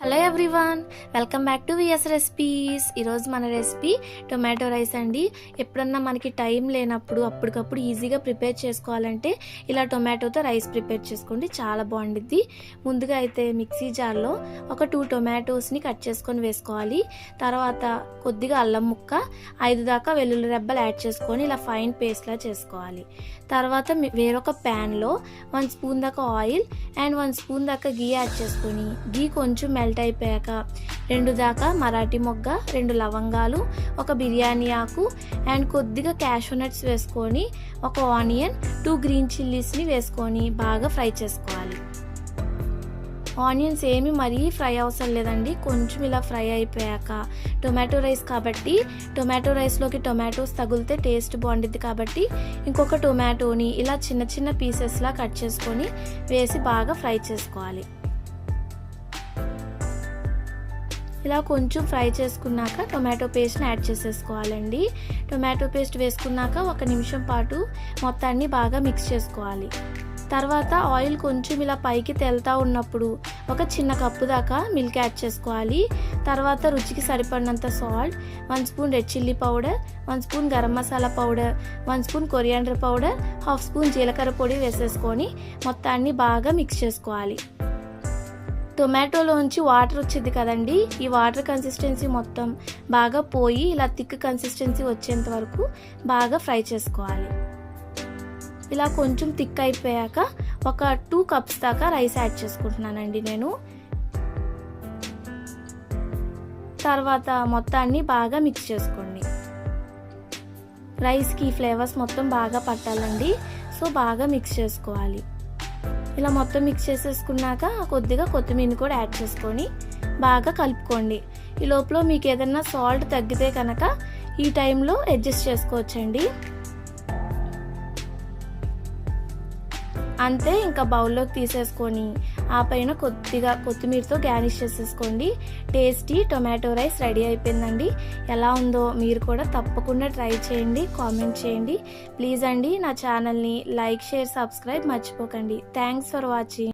Hello everyone, welcome back to VS recipes. ఈరోజు మన recipe tomato rice అండి. ఎప్పుడన్నా మనకి టైం లేనప్పుడు అప్పటికప్పుడు ఈజీగా ప్రిపేర్ చేసుకోవాలంటే ఇలా టొమాటోతో రైస్ ప్రిపేర్ చేసుకోండి, చాలా బాగుండిద్ది. ముందుగా అయితే మిక్సీ జార్లో ఒక 2 టొమాటోస్ని కట్ చేసుకొని వేసుకోవాలి. తర్వాత కొద్దిగా అల్లం ముక్క, 5 దాకా వెల్లుల్లి రెబ్బలు యాడ్ చేసుకొని ఇలా ఫైన్ పేస్ట్లా చేసుకోవాలి. తర్వాత వేరొక ప్యాన్లో 1 స్పూన్ దాకా ఆయిల్ అండ్ 1 స్పూన్ దాకా గీ యాడ్ చేసుకొని గీ కొంచెం మెల్ట్ అయిపోయాక 2 దాకా మరాఠీ మొగ్గ, 2 లవంగాలు, ఒక బిర్యానీ ఆకు అండ్ కొద్దిగా క్యాషూ నట్స్ వేసుకొని ఒక ఆనియన్, 2 గ్రీన్ చిల్లీస్ని వేసుకొని బాగా ఫ్రై చేసుకోవాలి. ఆనియన్స్ ఏమి మరీ ఫ్రై అవసరం లేదండి, కొంచెం ఇలా ఫ్రై అయిపోయాక టొమాటో రైస్ కాబట్టి టొమాటో రైస్లోకి టొమాటోస్ తగిలితే టేస్ట్ బాగుండిద్ది కాబట్టి ఇంకొక టొమాటోని ఇలా చిన్న చిన్న పీసెస్లా కట్ చేసుకొని వేసి బాగా ఫ్రై చేసుకోవాలి. ఇలా కొంచెం ఫ్రై చేసుకున్నాక టొమాటో పేస్ట్ని యాడ్ చేసేసుకోవాలండి. టొమాటో పేస్ట్ వేసుకున్నాక 1 నిమిషం పాటు మొత్తాన్ని బాగా మిక్స్ చేసుకోవాలి. తర్వాత ఆయిల్ కొంచెం ఇలా పైకి తేలుతూ ఉన్నప్పుడు ఒక చిన్న కప్పు దాకా మిల్క్ యాడ్ చేసుకోవాలి. తర్వాత రుచికి సరిపడినంత salt, 1 spoon red chilli powder, 1 spoon garam masala powder, 1 spoon coriander powder, 1/2 spoon జీలకర్ర పొడి వేసేసుకొని మొత్తాన్ని బాగా మిక్స్ చేసుకోవాలి. టొమాటోలోంచి వాటర్ వచ్చింది కదండి, ఈ వాటర్ కన్సిస్టెన్సీ మొత్తం బాగా పోయి ఇలా థిక్ కన్సిస్టెన్సీ వచ్చేంత వరకు బాగా ఫ్రై చేసుకోవాలి. ఇలా కొంచెం థిక్ అయిపోయాక ఒక 2 కప్స్ దాకా రైస్ యాడ్ చేసుకుంటున్నానండి నేను. తర్వాత మొత్తాన్ని బాగా మిక్స్ చేసుకోండి. రైస్కి ఫ్లేవర్స్ మొత్తం బాగా పట్టాలండి, సో బాగా మిక్స్ చేసుకోవాలి. ఇలా మొత్తం మిక్స్ చేసేసుకున్నాక కొద్దిగా కొత్తిమీర కూడా యాడ్ చేసుకొని బాగా కలుపుకోండి. ఈ లోపల మీకు ఏదైనా సాల్ట్ తగ్గితే కనుక ఈ టైంలో అడ్జస్ట్ చేసుకోవచ్చండి. అంతే, ఇంకా బౌల్లోకి తీసేసుకొని ఆ పైన కొద్దిగా కొత్తిమీరతో గార్నిష్ చేసేసుకోండి. టేస్టీ టొమాటో రైస్ రెడీ అయిపోయిందండి. ఎలా ఉందో మీరు కూడా తప్పకుండా ట్రై చేయండి, కామెంట్ చేయండి. ప్లీజ్ అండి నా ఛానల్ని లైక్, షేర్, సబ్స్క్రైబ్ మర్చిపోకండి. Thanks for watching.